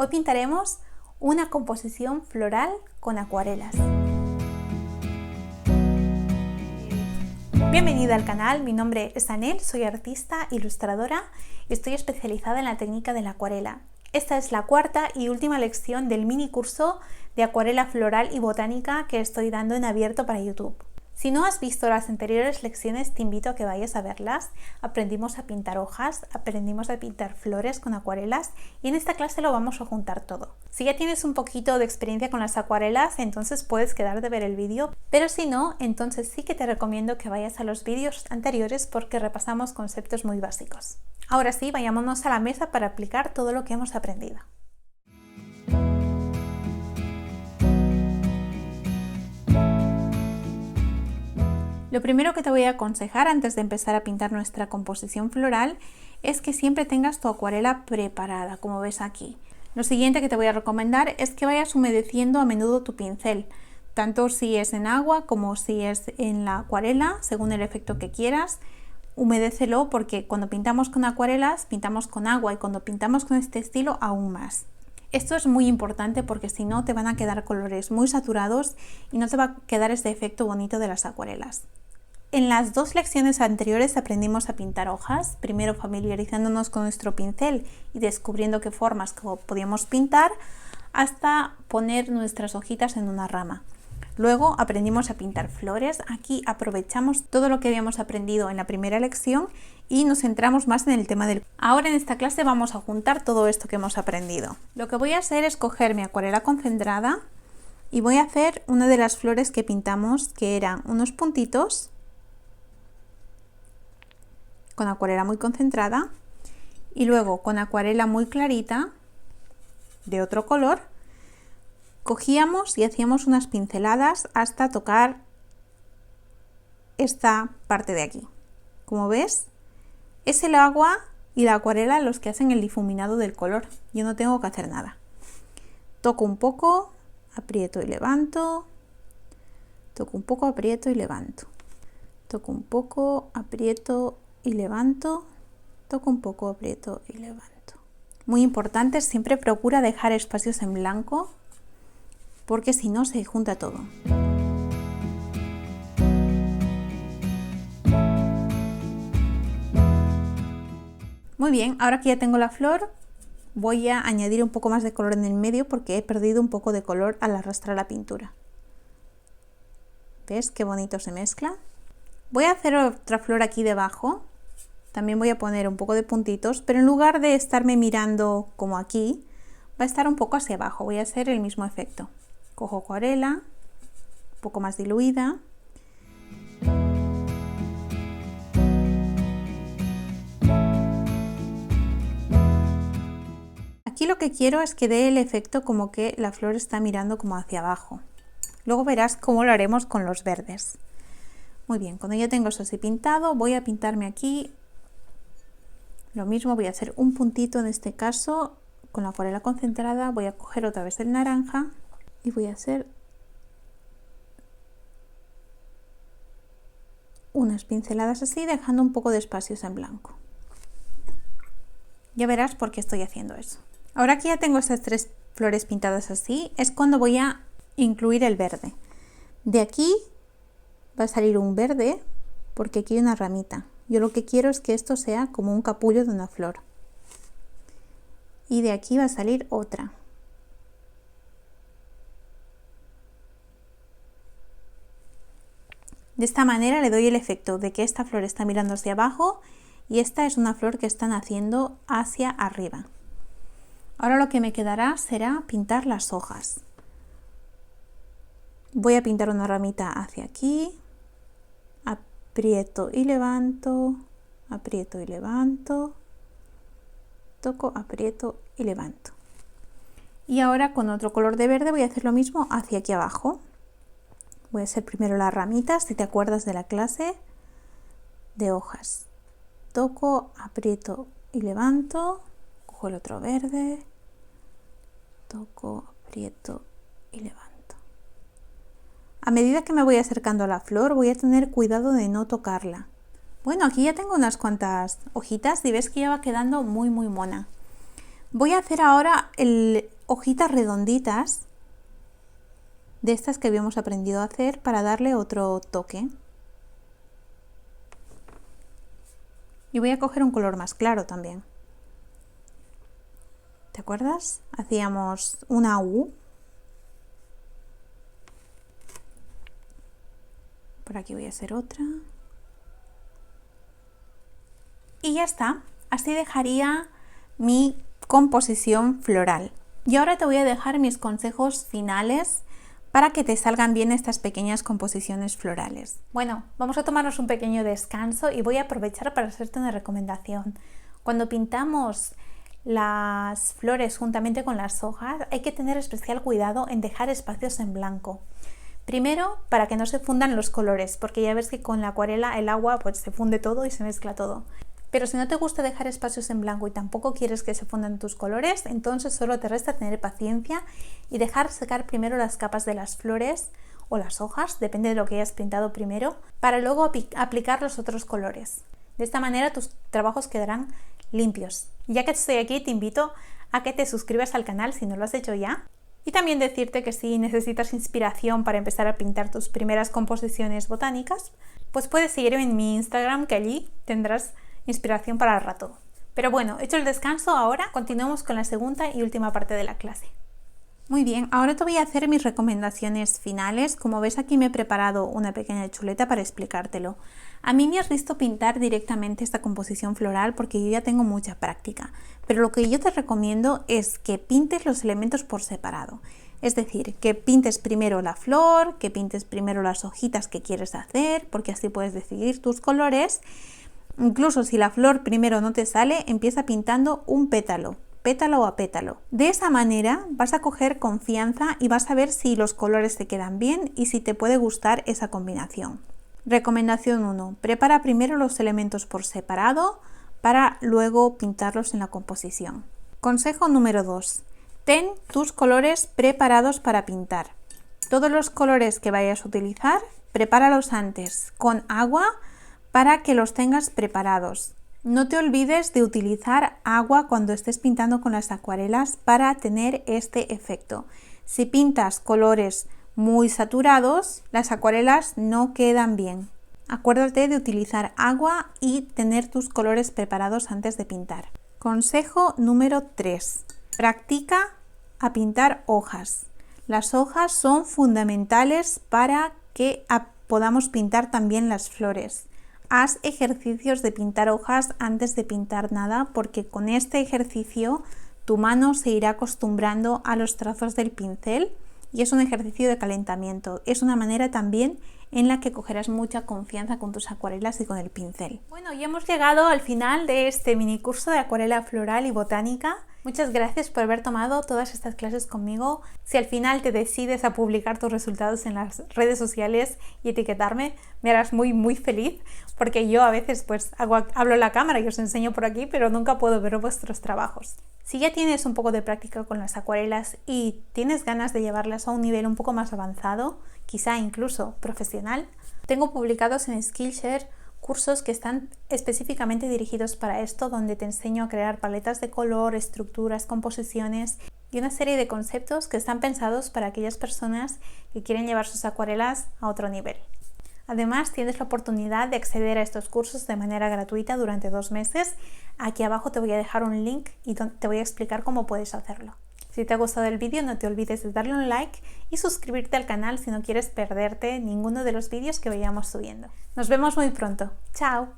Hoy pintaremos una composición floral con acuarelas. Bienvenida al canal, mi nombre es Anel, soy artista, ilustradora y estoy especializada en la técnica de la acuarela. Esta es la cuarta y última lección del mini curso de acuarela floral y botánica que estoy dando en abierto para YouTube. Si no has visto las anteriores lecciones, te invito a que vayas a verlas. Aprendimos a pintar hojas, aprendimos a pintar flores con acuarelas y en esta clase lo vamos a juntar todo. Si ya tienes un poquito de experiencia con las acuarelas, entonces puedes quedar de ver el vídeo, pero si no, entonces sí que te recomiendo que vayas a los vídeos anteriores porque repasamos conceptos muy básicos. Ahora sí, vayámonos a la mesa para aplicar todo lo que hemos aprendido. Lo primero que te voy a aconsejar antes de empezar a pintar nuestra composición floral es que siempre tengas tu acuarela preparada, como ves aquí. Lo siguiente que te voy a recomendar es que vayas humedeciendo a menudo tu pincel, tanto si es en agua como si es en la acuarela, según el efecto que quieras. Humedécelo porque cuando pintamos con acuarelas, pintamos con agua y cuando pintamos con este estilo aún más. Esto es muy importante porque si no te van a quedar colores muy saturados y no te va a quedar este efecto bonito de las acuarelas. En las dos lecciones anteriores aprendimos a pintar hojas, primero familiarizándonos con nuestro pincel y descubriendo qué formas podíamos pintar hasta poner nuestras hojitas en una rama. Luego aprendimos a pintar flores. Aquí aprovechamos todo lo que habíamos aprendido en la primera lección y nos centramos más en el tema del... Ahora en esta clase vamos a juntar todo esto que hemos aprendido. Lo que voy a hacer es coger mi acuarela concentrada y voy a hacer una de las flores que pintamos, que eran unos puntitos con acuarela muy concentrada y luego con acuarela muy clarita de otro color cogíamos y hacíamos unas pinceladas hasta tocar esta parte de aquí. Como ves, es el agua y la acuarela los que hacen el difuminado del color. Yo no tengo que hacer nada. Toco un poco, aprieto y levanto, toco un poco, aprieto y levanto, toco un poco, aprieto y levanto, toco un poco, aprieto y levanto. Muy importante, siempre procura dejar espacios en blanco porque si no se junta todo. Muy bien, ahora que ya tengo la flor, voy a añadir un poco más de color en el medio porque he perdido un poco de color al arrastrar la pintura. ¿Ves qué bonito se mezcla? Voy a hacer otra flor aquí debajo. También voy a poner un poco de puntitos, pero en lugar de estarme mirando como aquí, va a estar un poco hacia abajo. Voy a hacer el mismo efecto. Cojo acuarela, un poco más diluida. Aquí lo que quiero es que dé el efecto como que la flor está mirando como hacia abajo. Luego verás cómo lo haremos con los verdes. Muy bien, cuando ya tengo eso así pintado, voy a pintarme aquí. Lo mismo, voy a hacer un puntito en este caso con la acuarela concentrada. Voy a coger otra vez el naranja y voy a hacer unas pinceladas así, dejando un poco de espacios en blanco. Ya verás por qué estoy haciendo eso. Ahora que ya tengo estas tres flores pintadas así, es cuando voy a incluir el verde. De aquí va a salir un verde porque aquí hay una ramita. Yo lo que quiero es que esto sea como un capullo de una flor. Y de aquí va a salir otra. De esta manera le doy el efecto de que esta flor está mirando hacia abajo y esta es una flor que está naciendo hacia arriba. Ahora lo que me quedará será pintar las hojas. Voy a pintar una ramita hacia aquí. Aprieto y levanto, aprieto y levanto, toco, aprieto y levanto. Y ahora con otro color de verde voy a hacer lo mismo hacia aquí abajo. Voy a hacer primero las ramitas, si te acuerdas de la clase de hojas. Toco, aprieto y levanto, cojo el otro verde, toco, aprieto y levanto. A medida que me voy acercando a la flor voy a tener cuidado de no tocarla. Bueno, aquí ya tengo unas cuantas hojitas y ves que ya va quedando muy mona. Voy a hacer ahora hojitas redonditas de estas que habíamos aprendido a hacer para darle otro toque. Y voy a coger un color más claro también. ¿Te acuerdas? Hacíamos una U. Por aquí voy a hacer otra. Y ya está. Así dejaría mi composición floral. Y ahora te voy a dejar mis consejos finales para que te salgan bien estas pequeñas composiciones florales. Bueno, vamos a tomarnos un pequeño descanso y voy a aprovechar para hacerte una recomendación. Cuando pintamos las flores juntamente con las hojas, hay que tener especial cuidado en dejar espacios en blanco. Primero, para que no se fundan los colores, porque ya ves que con la acuarela el agua pues se funde todo y se mezcla todo. Pero si no te gusta dejar espacios en blanco y tampoco quieres que se fundan tus colores, entonces solo te resta tener paciencia y dejar secar primero las capas de las flores o las hojas, depende de lo que hayas pintado primero, para luego aplicar los otros colores. De esta manera tus trabajos quedarán limpios. Ya que estoy aquí, te invito a que te suscribas al canal si no lo has hecho ya. Y también decirte que si necesitas inspiración para empezar a pintar tus primeras composiciones botánicas, pues puedes seguirme en mi Instagram, que allí tendrás inspiración para el rato. Pero bueno, hecho el descanso, ahora continuamos con la segunda y última parte de la clase. Muy bien, ahora te voy a hacer mis recomendaciones finales. Como ves, aquí me he preparado una pequeña chuleta para explicártelo. A mí me has visto pintar directamente esta composición floral porque yo ya tengo mucha práctica, pero lo que yo te recomiendo es que pintes los elementos por separado. Es decir, que pintes primero la flor, que pintes primero las hojitas que quieres hacer, porque así puedes decidir tus colores. Incluso si la flor primero no te sale, empieza pintando un pétalo, pétalo a pétalo. De esa manera vas a coger confianza y vas a ver si los colores te quedan bien y si te puede gustar esa combinación. Recomendación 1. Prepara primero los elementos por separado para luego pintarlos en la composición. Consejo número 2. Ten tus colores preparados para pintar. Todos los colores que vayas a utilizar, prepáralos antes con agua para que los tengas preparados. No te olvides de utilizar agua cuando estés pintando con las acuarelas para tener este efecto. Si pintas colores muy saturados, las acuarelas no quedan bien. Acuérdate de utilizar agua y tener tus colores preparados antes de pintar. Consejo número 3. Practica a pintar hojas. Las hojas son fundamentales para que podamos pintar también las flores. Haz ejercicios de pintar hojas antes de pintar nada, porque con este ejercicio tu mano se irá acostumbrando a los trazos del pincel y es un ejercicio de calentamiento. Es una manera también en la que cogerás mucha confianza con tus acuarelas y con el pincel. Bueno, ya hemos llegado al final de este mini curso de acuarela floral y botánica. Muchas gracias por haber tomado todas estas clases conmigo. Si al final te decides a publicar tus resultados en las redes sociales y etiquetarme, me harás muy feliz, porque yo a veces pues hablo en la cámara y os enseño por aquí, pero nunca puedo ver vuestros trabajos. Si ya tienes un poco de práctica con las acuarelas y tienes ganas de llevarlas a un nivel un poco más avanzado, quizá incluso profesional, tengo publicados en Skillshare cursos que están específicamente dirigidos para esto, donde te enseño a crear paletas de color, estructuras, composiciones y una serie de conceptos que están pensados para aquellas personas que quieren llevar sus acuarelas a otro nivel. Además, tienes la oportunidad de acceder a estos cursos de manera gratuita durante 2 meses. Aquí abajo te voy a dejar un link y te voy a explicar cómo puedes hacerlo. Si te ha gustado el vídeo, no te olvides de darle un like y suscribirte al canal si no quieres perderte ninguno de los vídeos que vayamos subiendo. Nos vemos muy pronto. ¡Chao!